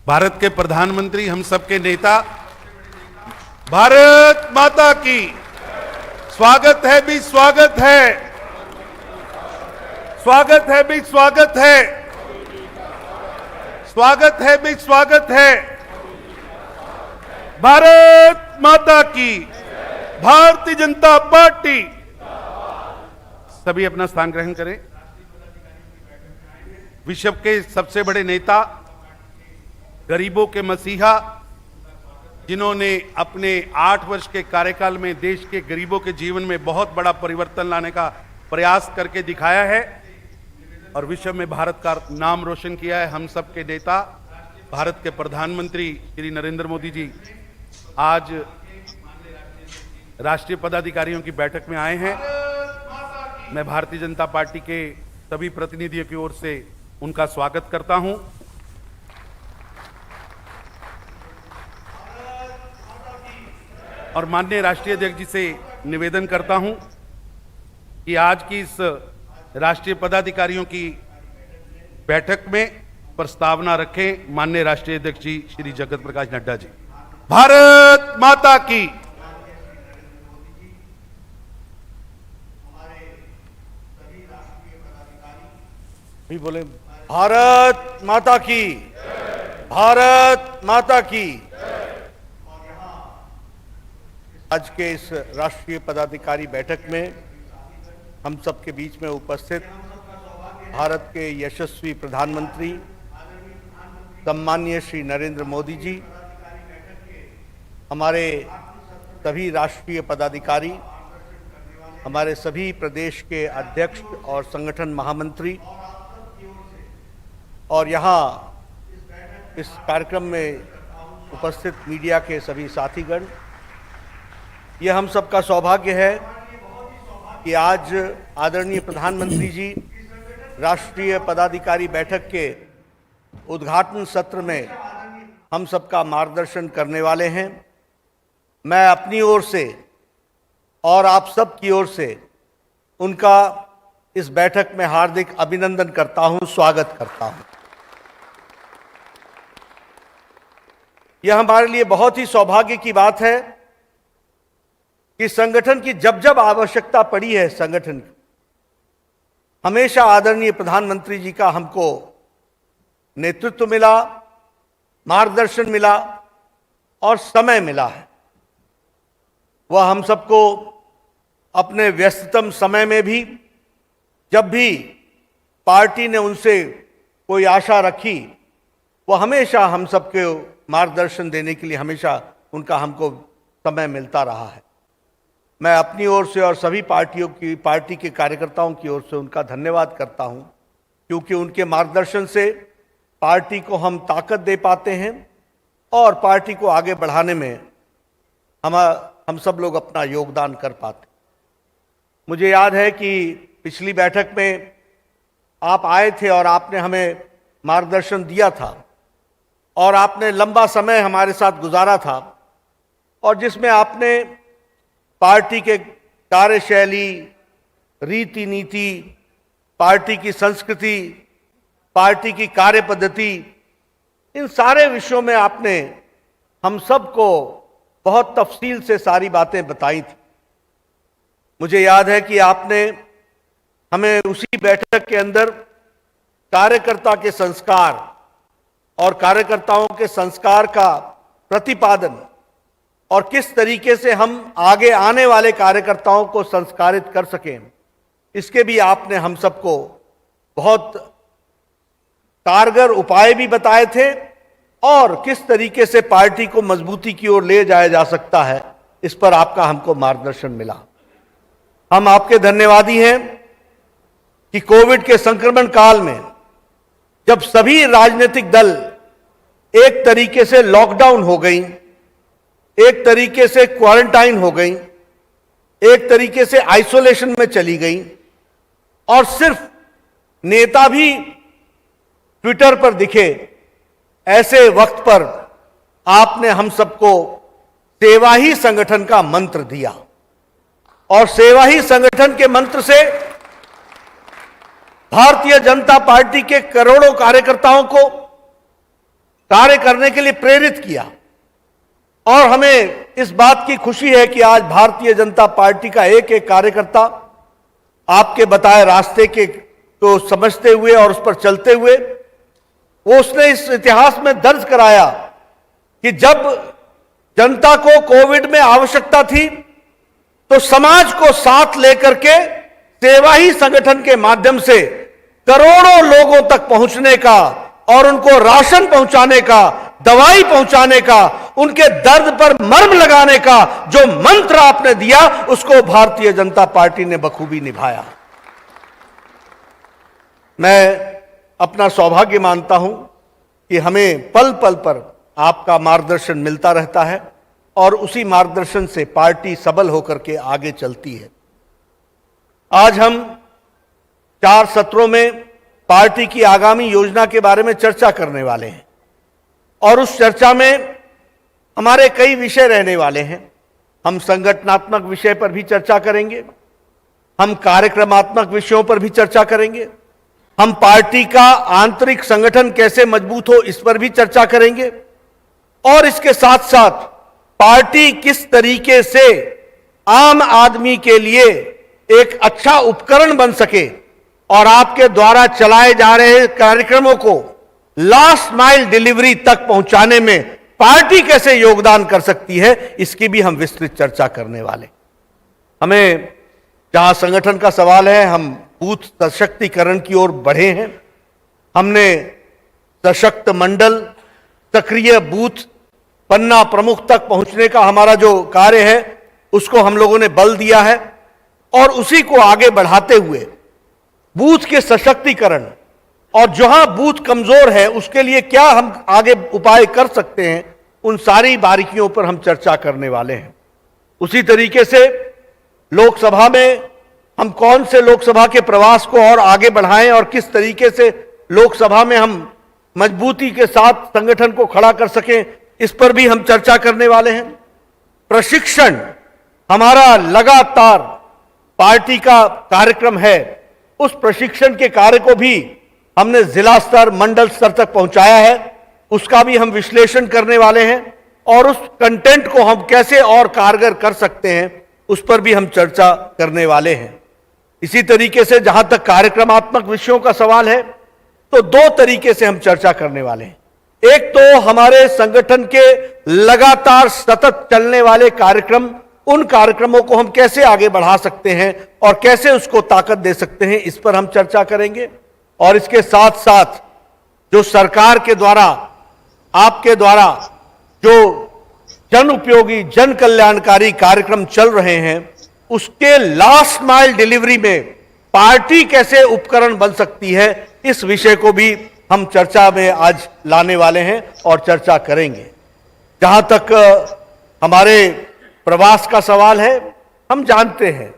भारत के प्रधानमंत्री, हम सबके नेता, भारत माता की स्वागत है भी स्वागत है, स्वागत है भी स्वागत है, स्वागत है भी स्वागत है। भारत माता की, भारतीय जनता पार्टी। सभी अपना स्थान ग्रहण करें। विश्व के सबसे बड़े नेता, गरीबों के मसीहा, जिन्होंने अपने 8 वर्ष के कार्यकाल में देश के गरीबों के जीवन में बहुत बड़ा परिवर्तन लाने का प्रयास करके दिखाया है और विश्व में भारत का नाम रोशन किया है। हम सब के नेता, भारत के प्रधानमंत्री श्री नरेंद्र मोदी जी आज राष्ट्रीय पदाधिकारियों की बैठक में आए हैं। मैं भारतीय जनता पार्टी के सभी प्रतिनिधियों की ओर से उनका स्वागत करता हूं। और माननीय राष्ट्रीय अध्यक्ष जी से निवेदन करता हूं कि आज की इस राष्ट्रीय पदाधिकारियों की बैठक में प्रस्तावना रखें माननीय राष्ट्रीय अध्यक्ष जी श्री जगत प्रकाश नड्डा जी। भारत माता की। भी बोले भारत माता की, भारत माता की। आज के इस राष्ट्रीय पदाधिकारी बैठक में हम सबके बीच में उपस्थित भारत के यशस्वी प्रधानमंत्री सम्माननीय श्री नरेंद्र मोदी जी, हमारे सभी राष्ट्रीय पदाधिकारी, हमारे सभी प्रदेश के अध्यक्ष और संगठन महामंत्री और यहाँ इस कार्यक्रम में उपस्थित मीडिया के सभी साथीगण, यह हम सबका सौभाग्य है कि आज आदरणीय प्रधानमंत्री जी राष्ट्रीय पदाधिकारी बैठक के उद्घाटन सत्र में हम सबका मार्गदर्शन करने वाले हैं। मैं अपनी ओर से और आप सब की ओर से उनका इस बैठक में हार्दिक अभिनंदन करता हूं, स्वागत करता हूं। यह हमारे लिए बहुत ही सौभाग्य की बात है कि संगठन की जब जब आवश्यकता पड़ी है, संगठन की हमेशा आदरणीय प्रधानमंत्री जी का हमको नेतृत्व मिला, मार्गदर्शन मिला और समय मिला है। वह हम सबको अपने व्यस्ततम समय में भी, जब भी पार्टी ने उनसे कोई आशा रखी, वह हमेशा हम सबके मार्गदर्शन देने के लिए हमेशा उनका हमको समय मिलता रहा है। मैं अपनी ओर से और सभी पार्टी के कार्यकर्ताओं की ओर से उनका धन्यवाद करता हूं, क्योंकि उनके मार्गदर्शन से पार्टी को हम ताकत दे पाते हैं और पार्टी को आगे बढ़ाने में हम सब लोग अपना योगदान कर पाते। मुझे याद है कि पिछली बैठक में आप आए थे और आपने हमें मार्गदर्शन दिया था और आपने लंबा समय हमारे साथ गुजारा था और जिसमें आपने पार्टी के कार्यशैली, रीति नीति, पार्टी की संस्कृति, पार्टी की कार्य पद्धति, इन सारे विषयों में आपने हम सबको बहुत तफसील से सारी बातें बताई थी। मुझे याद है कि आपने हमें उसी बैठक के अंदर कार्यकर्ता के संस्कार और कार्यकर्ताओं के संस्कार का प्रतिपादन और किस तरीके से हम आगे आने वाले कार्यकर्ताओं को संस्कारित कर सकें, इसके भी आपने हम सबको बहुत कारगर उपाय भी बताए थे और किस तरीके से पार्टी को मजबूती की ओर ले जाया जा सकता है, इस पर आपका हमको मार्गदर्शन मिला। हम आपके धन्यवादी हैं कि कोविड के संक्रमण काल में जब सभी राजनीतिक दल एक तरीके से लॉकडाउन हो गई, एक तरीके से क्वारंटाइन हो गई, एक तरीके से आइसोलेशन में चली गई और सिर्फ नेता भी ट्विटर पर दिखे, ऐसे वक्त पर आपने हम सबको सेवा ही संगठन का मंत्र दिया और सेवा ही संगठन के मंत्र से भारतीय जनता पार्टी के करोड़ों कार्यकर्ताओं को कार्य करने के लिए प्रेरित किया। और हमें इस बात की खुशी है कि आज भारतीय जनता पार्टी का एक एक कार्यकर्ता आपके बताए रास्ते के को समझते हुए और उस पर चलते हुए उसने इस इतिहास में दर्ज कराया कि जब जनता को कोविड में आवश्यकता थी तो समाज को साथ लेकर के सेवा ही संगठन के माध्यम से करोड़ों लोगों तक पहुंचने का और उनको राशन पहुंचाने का, दवाई पहुंचाने का, उनके दर्द पर मर्म लगाने का जो मंत्र आपने दिया उसको भारतीय जनता पार्टी ने बखूबी निभाया। मैं अपना सौभाग्य मानता हूं कि हमें पल पल पर आपका मार्गदर्शन मिलता रहता है और उसी मार्गदर्शन से पार्टी सबल होकर के आगे चलती है। आज हम 4 सत्रों में पार्टी की आगामी योजना के बारे में चर्चा करने वाले हैं और उस चर्चा में हमारे कई विषय रहने वाले हैं। हम संगठनात्मक विषय पर भी चर्चा करेंगे, हम कार्यक्रमात्मक विषयों पर भी चर्चा करेंगे, हम पार्टी का आंतरिक संगठन कैसे मजबूत हो इस पर भी चर्चा करेंगे और इसके साथ साथ पार्टी किस तरीके से आम आदमी के लिए एक अच्छा उपकरण बन सके और आपके द्वारा चलाए जा रहे कार्यक्रमों को लास्ट माइल डिलीवरी तक पहुंचाने में पार्टी कैसे योगदान कर सकती है, इसकी भी हम विस्तृत चर्चा करने वाले। हमें जहां संगठन का सवाल है, हम बूथ सशक्तिकरण की ओर बढ़े हैं। हमने सशक्त मंडल, सक्रिय बूथ, पन्ना प्रमुख तक पहुंचने का हमारा जो कार्य है उसको हम लोगों ने बल दिया है और उसी को आगे बढ़ाते हुए बूथ के सशक्तिकरण और जहां बूथ कमजोर है उसके लिए क्या हम आगे उपाय कर सकते हैं, उन सारी बारीकियों पर हम चर्चा करने वाले हैं। उसी तरीके से लोकसभा में हम कौन से लोकसभा के प्रवास को और आगे बढ़ाएं और किस तरीके से लोकसभा में हम मजबूती के साथ संगठन को खड़ा कर सकें, इस पर भी हम चर्चा करने वाले हैं। प्रशिक्षण हमारा लगातार पार्टी का कार्यक्रम है, उस प्रशिक्षण के कार्य को भी हमने जिला स्तर, मंडल स्तर तक पहुंचाया है, उसका भी हम विश्लेषण करने वाले हैं और उस कंटेंट को हम कैसे और कारगर कर सकते हैं उस पर भी हम चर्चा करने वाले हैं। इसी तरीके से जहां तक कार्यक्रमात्मक विषयों का सवाल है तो 2 तरीके से हम चर्चा करने वाले हैं। एक तो हमारे संगठन के लगातार सतत चलने वाले कार्यक्रम, उन कार्यक्रमों को हम कैसे आगे बढ़ा सकते हैं और कैसे उसको ताकत दे सकते हैं, इस पर हम चर्चा करेंगे। और इसके साथ साथ जो सरकार के द्वारा, आपके द्वारा जो जन उपयोगी, जन कल्याणकारी कार्यक्रम चल रहे हैं उसके लास्ट माइल डिलीवरी में पार्टी कैसे उपकरण बन सकती है, इस विषय को भी हम चर्चा में आज लाने वाले हैं और चर्चा करेंगे। जहां तक हमारे प्रवास का सवाल है, हम जानते हैं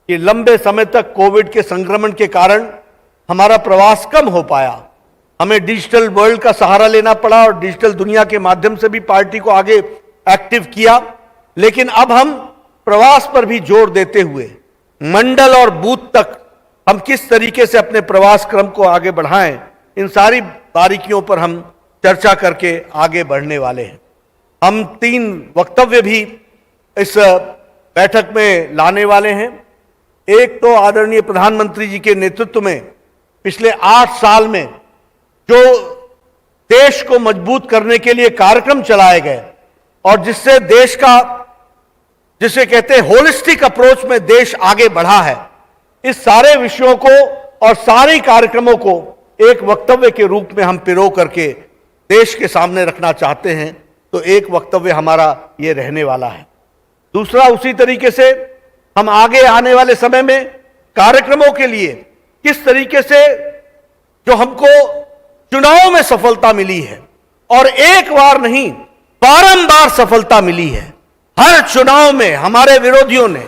कि लंबे समय तक कोविड के संक्रमण के कारण हमारा प्रवास कम हो पाया। हमें डिजिटल वर्ल्ड का सहारा लेना पड़ा और डिजिटल दुनिया के माध्यम से भी पार्टी को आगे एक्टिव किया। लेकिन अब हम प्रवास पर भी जोर देते हुए मंडल और बूथ तक हम किस तरीके से अपने प्रवास क्रम को आगे बढ़ाएं, इन सारी बारीकियों पर हम चर्चा करके आगे बढ़ने वाले हैं। हम 3 वक्तव्य भी इस बैठक में लाने वाले हैं। एक तो आदरणीय प्रधानमंत्री जी के नेतृत्व में पिछले 8 साल में जो देश को मजबूत करने के लिए कार्यक्रम चलाए गए और जिससे देश का, जिसे कहते हैं होलिस्टिक अप्रोच में देश आगे बढ़ा है, इस सारे विषयों को और सारे कार्यक्रमों को एक वक्तव्य के रूप में हम पिरो करके देश के सामने रखना चाहते हैं। तो एक वक्तव्य हमारा ये रहने वाला है। दूसरा, उसी तरीके से हम आगे आने वाले समय में कार्यक्रमों के लिए किस तरीके से जो हमको चुनाव में सफलता मिली है और एक बार नहीं बारंबार सफलता मिली है, हर चुनाव में हमारे विरोधियों ने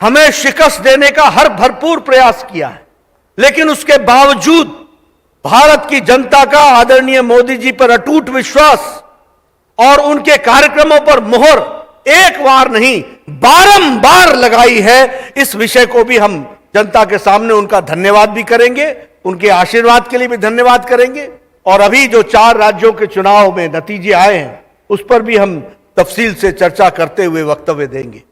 हमें शिकस्त देने का हर भरपूर प्रयास किया है, लेकिन उसके बावजूद भारत की जनता का आदरणीय मोदी जी पर अटूट विश्वास और उनके कार्यक्रमों पर मोहर एक बार नहीं बारंबार लगाई है। इस विषय को भी हम जनता के सामने उनका धन्यवाद भी करेंगे, उनके आशीर्वाद के लिए भी धन्यवाद करेंगे और अभी जो 4 राज्यों के चुनाव में नतीजे आए हैं उस पर भी हम तफसील से चर्चा करते हुए वक्तव्य देंगे।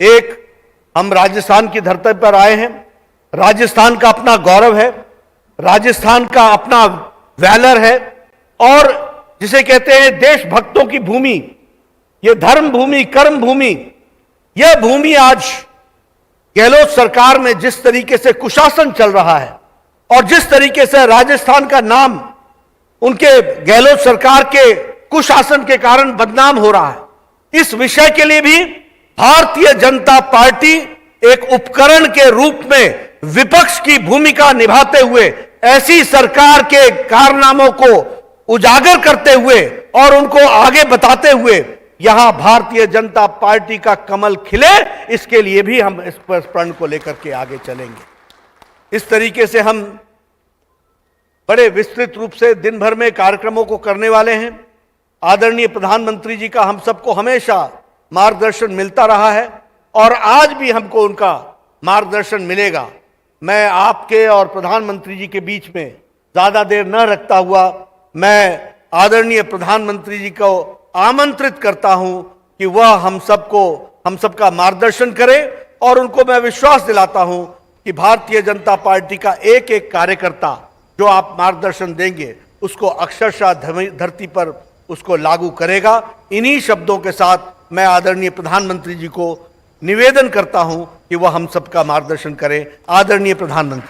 एक, हम राजस्थान की धरती पर आए हैं। राजस्थान का अपना गौरव है, राजस्थान का अपना वैलर है और जिसे कहते हैं देशभक्तों की भूमि, यह धर्म भूमि, कर्म भूमि, यह भूमि आज गहलोत सरकार में जिस तरीके से कुशासन चल रहा है और जिस तरीके से राजस्थान का नाम उनके गहलोत सरकार के कुशासन के कारण बदनाम हो रहा है, इस विषय के लिए भी भारतीय जनता पार्टी एक उपकरण के रूप में विपक्ष की भूमिका निभाते हुए ऐसी सरकार के कारनामों को उजागर करते हुए और उनको आगे बताते हुए यहां भारतीय जनता पार्टी का कमल खिले, इसके लिए भी हम इस प्रण को लेकर के आगे चलेंगे। इस तरीके से हम बड़े विस्तृत रूप से दिन भर में कार्यक्रमों को करने वाले हैं। आदरणीय प्रधानमंत्री जी का हम सबको हमेशा मार्गदर्शन मिलता रहा है और आज भी हमको उनका मार्गदर्शन मिलेगा। मैं आपके और प्रधानमंत्री जी के बीच में ज्यादा देर न रखता हुआ मैं आदरणीय प्रधानमंत्री जी को आमंत्रित करता हूं कि वह हम सबका मार्गदर्शन करें और उनको मैं विश्वास दिलाता हूं कि भारतीय जनता पार्टी का एक एक कार्यकर्ता जो आप मार्गदर्शन देंगे उसको अक्षरशः धरती पर उसको लागू करेगा। इन्हीं शब्दों के साथ मैं आदरणीय प्रधानमंत्री जी को निवेदन करता हूं कि वह हम सबका मार्गदर्शन करें। आदरणीय प्रधानमंत्री।